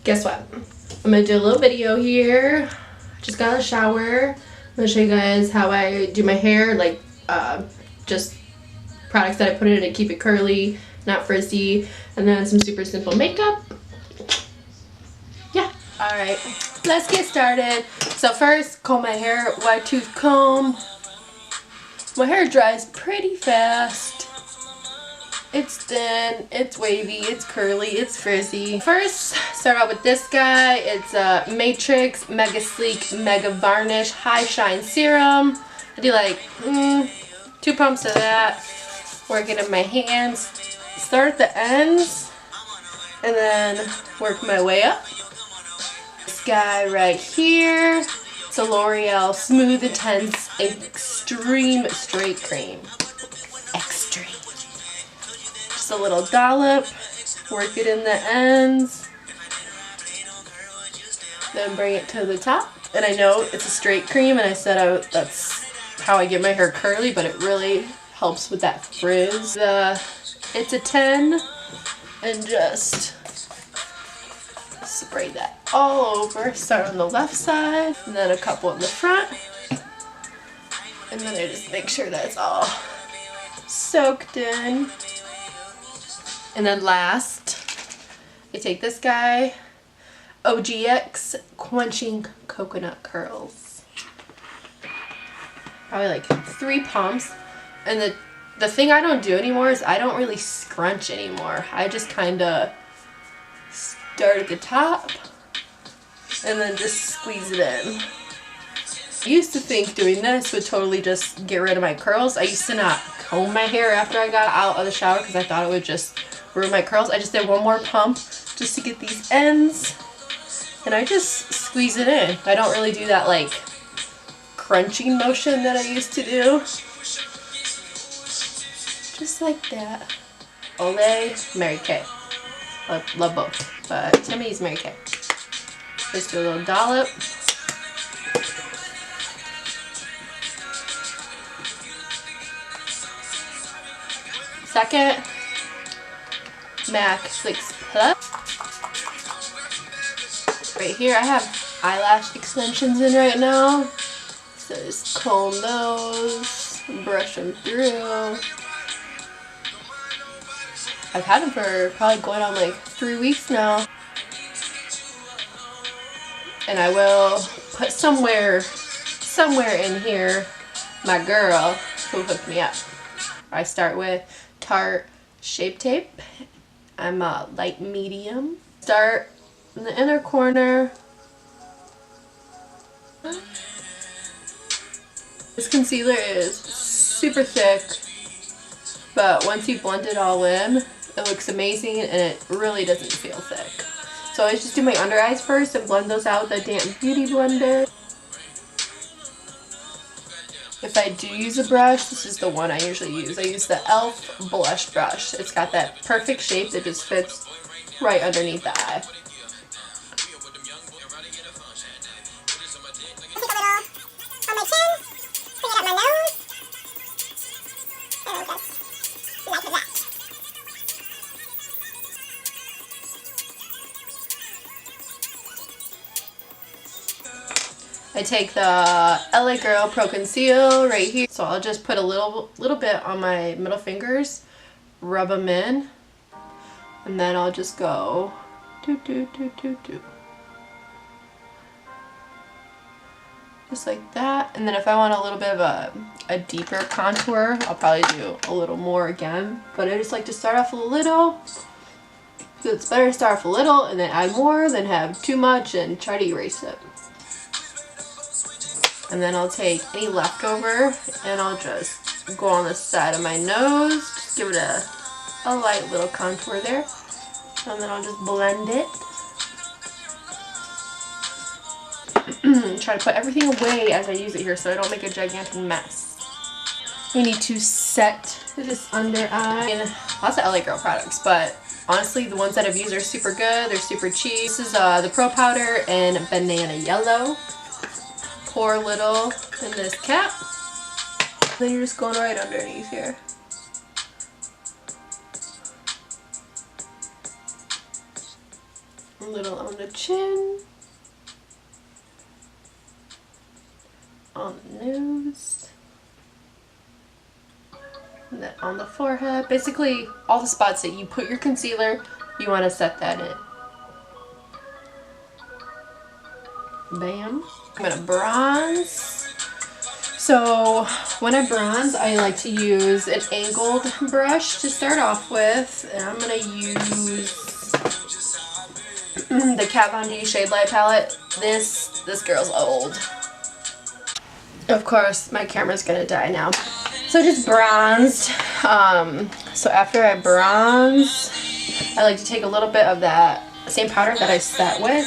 guess what? I'm gonna do a little video here. Just got out of the shower. I'm gonna show you guys how I do my hair, like just products that I put in to keep it curly, not frizzy, and then some super simple makeup. Yeah. Alright, let's get started. So first, comb my hair, wide tooth comb. My hair dries pretty fast. It's thin, it's wavy, it's curly, it's frizzy. First, start out with this guy. It's a Matrix Mega Sleek Mega Varnish High Shine Serum. I do like 2 pumps of that. Work it in my hands. Start at the ends and then work my way up. This guy right here. It's a L'Oreal Smooth Intense Extreme Straight Cream. Extreme. Just a little dollop. Work it in the ends. Then bring it to the top. And I know it's a straight cream, and I said that's how I get my hair curly, but it really helps with that frizz. It's a 10, and just spray that all over. Start on the left side, and then a couple in the front. And then I just make sure that it's all soaked in. And then last, I take this guy, OGX Quenching Coconut Curls. Probably like 3 pumps. And the thing I don't do anymore is I don't really scrunch anymore. I just kind of start at the top and then just squeeze it in. I used to think doing this would totally just get rid of my curls. I used to not comb my hair after I got out of the shower because I thought it would just ruin my curls. I just did 1 more pump just to get these ends, and I just squeeze it in. I don't really do that like crunching motion that I used to do. Just like that. Olay, Mary Kay. Love both, but to me it's Mary Kay. Just do a little dollop. Second, MAC 6 Plus. Right here I have eyelash extensions in right now. So just comb those, brush them through. I've had them for probably going on like 3 weeks now. And I will put somewhere in here my girl who hooked me up. I start with Tarte Shape Tape. I'm a light medium. Start in the inner corner. This concealer is super thick, but once you blend it all in, it looks amazing and it really doesn't feel thick. So I just do my under eyes first and blend those out with the damp beauty blender. If I do use a brush, this is the one I usually use. I use the e.l.f. blush brush. It's got that perfect shape that just fits right underneath the eye. I take the LA Girl Pro Conceal right here. So I'll just put a little bit on my middle fingers, rub them in, and then I'll just go just like that. And then if I want a little bit of a deeper contour, I'll probably do a little more again. But I just like to start off a little. So it's better to start off a little and then add more than have too much and try to erase it. And then I'll take any leftover and I'll just go on the side of my nose. Just give it a light little contour there. And then I'll just blend it. Try to put everything away as I use it here so I don't make a gigantic mess. We need to set this under eye. And lots of LA Girl products, but honestly the ones that I've used are super good. They're super cheap. This is the Pro Powder in Banana Yellow. Pour a little in this cap. Then you're just going right underneath here. A little on the chin. On the nose. And then on the forehead. Basically, all the spots that you put your concealer, you want to set that in. Bam. I'm going to bronze. So when I bronze, I like to use an angled brush to start off with. And I'm going to use the Kat Von D Shade Light palette. This girl's old. Of course, my camera's going to die now. So I just bronzed. So after I bronze, I like to take a little bit of that same powder that I set with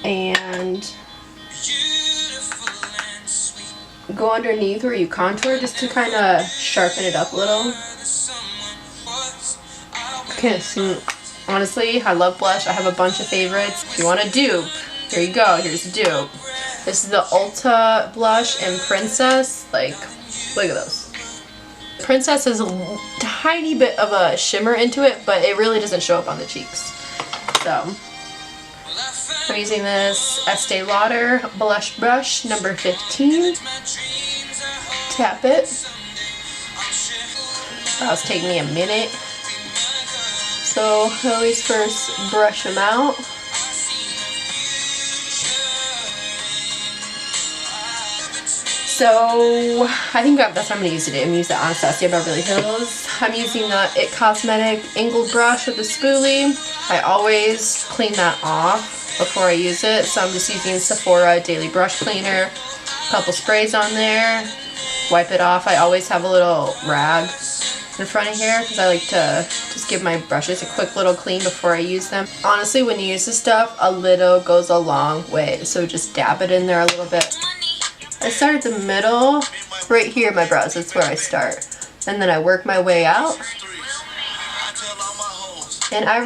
and go underneath where you contour just to kind of sharpen it up a little. Okay, so honestly, I love blush. I have a bunch of favorites. If you want a dupe, here you go. Here's a dupe. This is the Ulta blush in Princess. Like, look at those. Princess has a tiny bit of a shimmer into it, but it really doesn't show up on the cheeks. So I'm using this Estee Lauder blush brush number 15. Tap it. Brows take me a minute. So I always first brush them out. So I think that's what I'm going to use today. I'm going to use the Anastasia Beverly Hills. I'm using the It Cosmetic angled brush with the spoolie. I always clean that off before I use it. So I'm just using Sephora Daily Brush Cleaner. A couple sprays on there. Wipe it off. I always have a little rag in front of here because I like to just give my brushes a quick little clean before I use them. Honestly, when you use this stuff, a little goes a long way. So just dab it in there a little bit. I start at the middle, right here in my brows, that's where I start. And then I work my way out. And I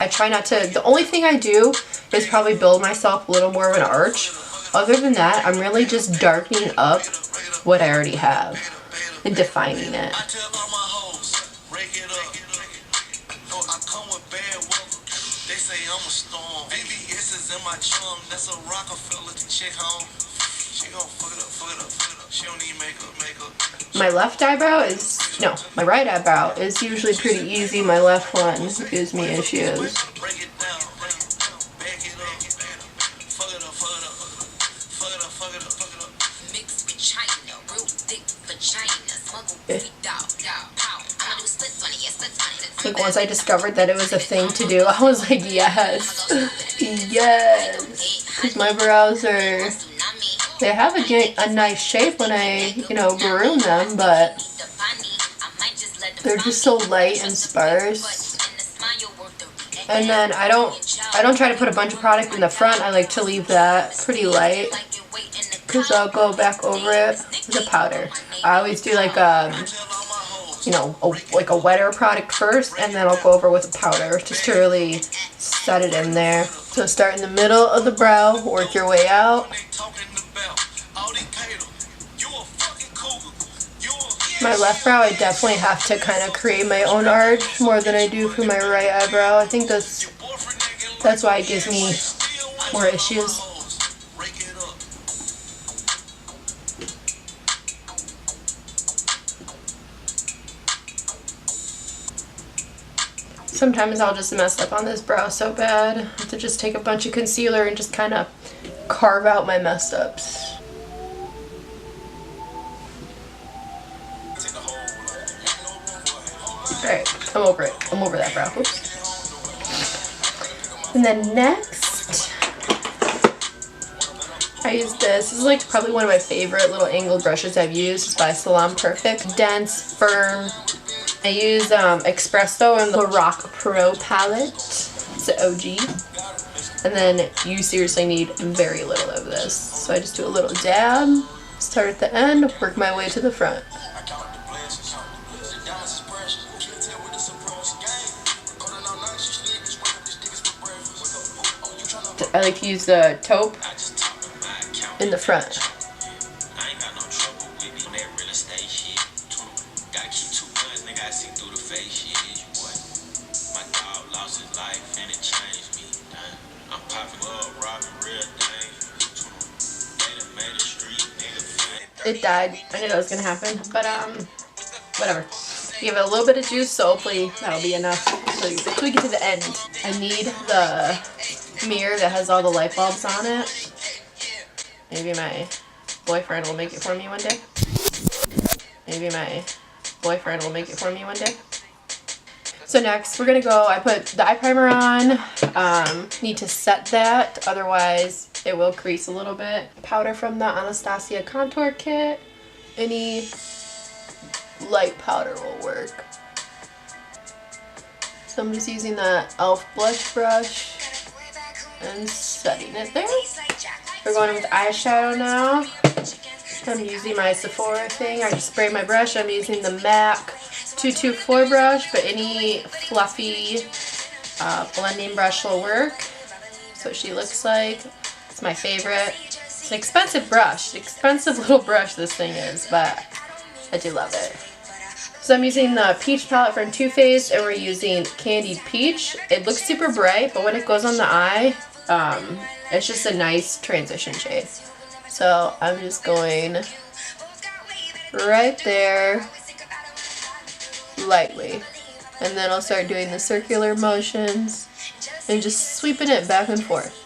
try not to, the only thing I do is probably build myself a little more of an arch. Other than that, I'm really just darkening up what I already have and defining it. My left eyebrow is, no, my right eyebrow is usually pretty easy. My left one gives me issues. Like once I discovered that it was a thing to do, I was like, yes, yes, because my brows are, they have a nice shape when I, groom them, but they're just so light and sparse. And then I don't try to put a bunch of product in the front. I like to leave that pretty light because I'll go back over it with a powder. I always do like like a wetter product first, and then I'll go over with a powder just to really set it in there. So start in the middle of the brow, work your way out. My left brow, I definitely have to kind of create my own arch more than I do for my right eyebrow. I think that's why it gives me more issues. Sometimes I'll just mess up on this brow so bad. I have to just take a bunch of concealer and just kind of carve out my mess ups. Alright, I'm over it. I'm over that brow. Oops. And then next, I use this. This is like probably one of my favorite little angled brushes I've used. It's by Salon Perfect. Dense, firm. I use Espresso in the Rock Pro palette. It's the OG. And then you seriously need very little of this. So I just do a little dab, start at the end, work my way to the front. I like to use the taupe in the front. It died. I knew that was gonna happen, but whatever. Give it a little bit of juice, so hopefully that'll be enough so we get to the end. I need the mirror that has all the light bulbs on it. Maybe my boyfriend will make it for me one day. Maybe my boyfriend will make it for me one day. So next we're gonna go, I put the eye primer on. Need to set that, otherwise it will crease a little bit. Powder from the Anastasia contour kit. Any light powder will work. So I'm just using that e.l.f. blush brush and setting it there. We're going with eyeshadow now. I'm using my Sephora thing. I just spray my brush. I'm using the MAC 224 brush, but any fluffy blending brush will work. So she looks like. It's my favorite. It's an expensive brush. Expensive little brush this thing is, but I do love it. So I'm using the Peach palette from Too Faced, and we're using Candied Peach. It looks super bright, but when it goes on the eye, it's just a nice transition shade. So I'm just going right there, lightly. And then I'll start doing the circular motions and just sweeping it back and forth.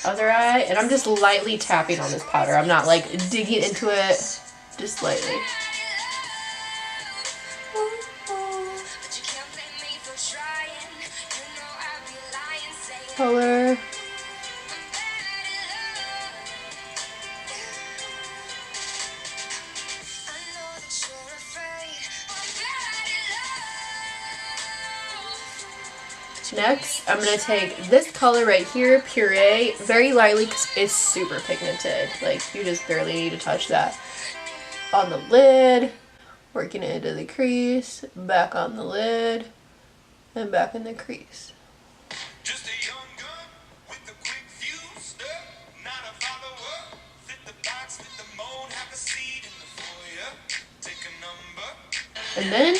Other eye, and I'm just lightly tapping on this powder. I'm not like digging into it, just lightly. Color. Next, I'm going to take this color right here, Puree, very lightly because it's super pigmented. Like, you just barely need to touch that. On the lid, working it into the crease, back on the lid, and back in the crease. Just a young gun with a quick fuse, not a follower. Fit the box, fit the mold, have a seat in the foyer. Take a number. And then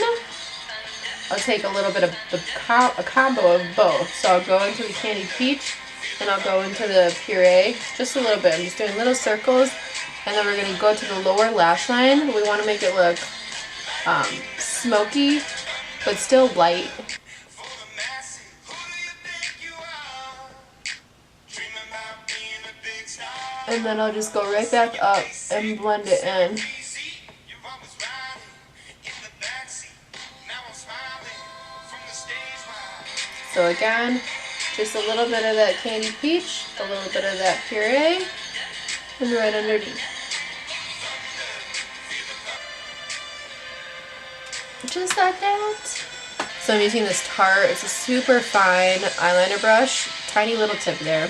I'll take a little bit of a combo of both. So I'll go into the Candied Peach and I'll go into the Puree, just a little bit. I'm just doing little circles, and then we're going to go to the lower lash line. We want to make it look smoky, but still light. And then I'll just go right back up and blend it in. So again, just a little bit of that Candied Peach, a little bit of that Puree, and right underneath. Just like that. So I'm using this Tarte. It's a super fine eyeliner brush, tiny little tip there.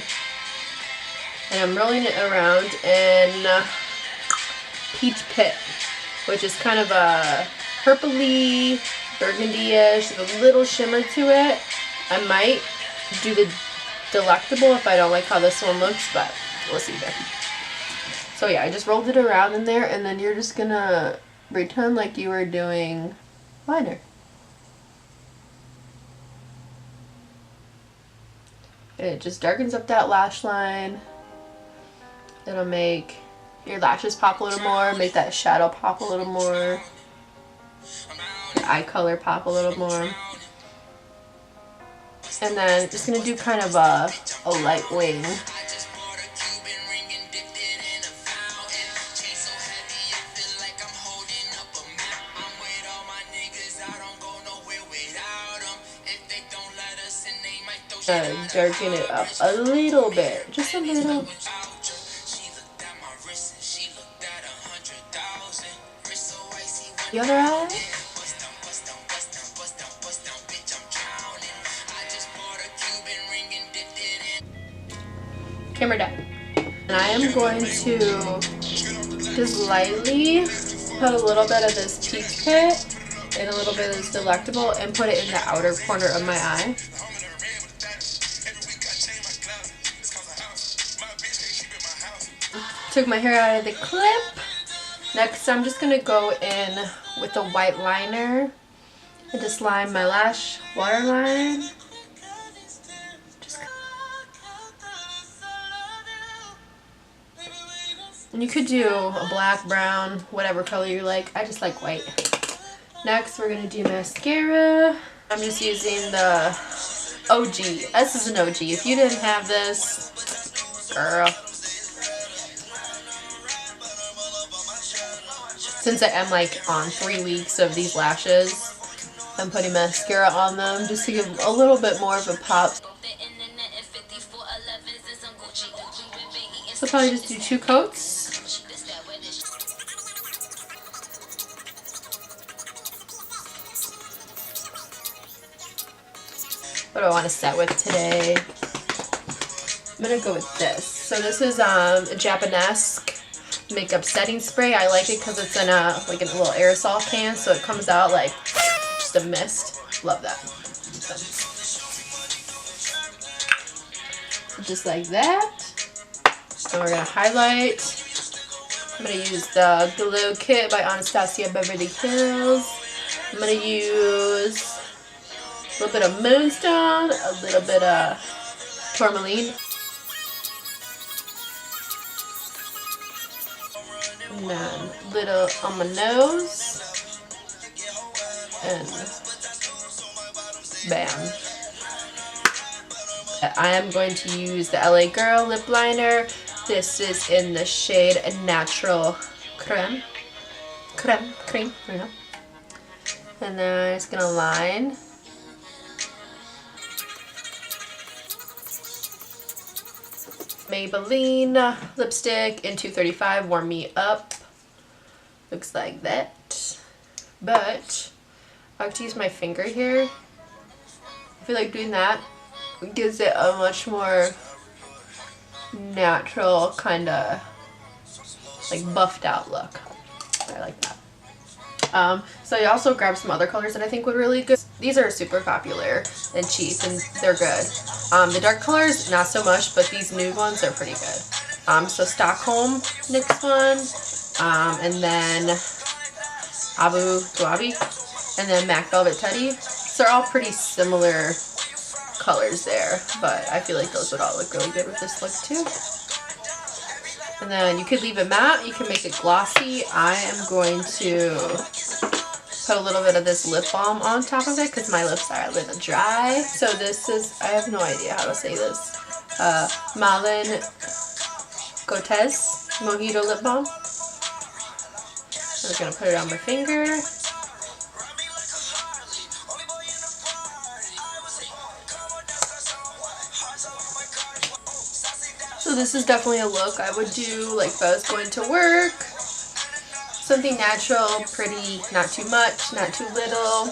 And I'm rolling it around in Peach Pit, which is kind of a purpley, burgundy-ish, with a little shimmer to it. I might do the Delectable if I don't like how this one looks, but we'll see there. So yeah, I just rolled it around in there, and then you're just gonna pretend like you were doing liner. And it just darkens up that lash line. It'll make your lashes pop a little more, make that shadow pop a little more, your eye color pop a little more. And then just going to do kind of a light wing. Darken it up a little bit, just a little. The other eye. Camera down. And I am going to just lightly put a little bit of this Peach Pit and a little bit of this Delectable and put it in the outer corner of my eye. Took my hair out of the clip. Next, I'm just going to go in with a white liner and just line my lash waterline. And you could do a black, brown, whatever color you like. I just like white. Next, we're gonna do mascara. I'm just using the OG. This is an OG. If you didn't have this, girl. Since I am like on 3 weeks of these lashes, I'm putting mascara on them just to give a little bit more of a pop. So probably just do 2 coats. What do I want to set with today? I'm gonna go with this. So this is a Japanese makeup setting spray. I like it because it's in a little aerosol can, so it comes out like just a mist. Love that. So just like that. And we're gonna highlight. I'm gonna use the Glow Kit by Anastasia Beverly Hills. I'm gonna use a little bit of Moonstone, a little bit of tourmaline, and then little on my nose, and bam. I am going to use the LA Girl lip liner. This is in the shade Natural Creme. There we go. And then I'm just gonna line. Maybelline lipstick in 235, Warm Me Up. Looks like that. But I like to use my finger here. I feel like doing that gives it a much more natural, kind of like buffed out look. I like that. So I also grabbed some other colors that I think would really good. These are super popular and cheap, and they're good. The dark colors, not so much, but these nude ones are pretty good. So Stockholm, next one, and then Abu Dhabi, and then Mac Velvet Teddy. So they're all pretty similar colors there, but I feel like those would all look really good with this look too. And then you could leave it matte, you can make it glossy. I am going to put a little bit of this lip balm on top of it because my lips are a little dry. So this is, I have no idea how to say this, Malin Cortez Mojito Lip Balm. I'm just going to put it on my finger. So this is definitely a look I would do like if I was going to work. Something natural, pretty, not too much, not too little.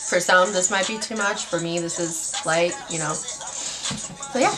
For some, this might be too much. For me, this is light, you know. So yeah.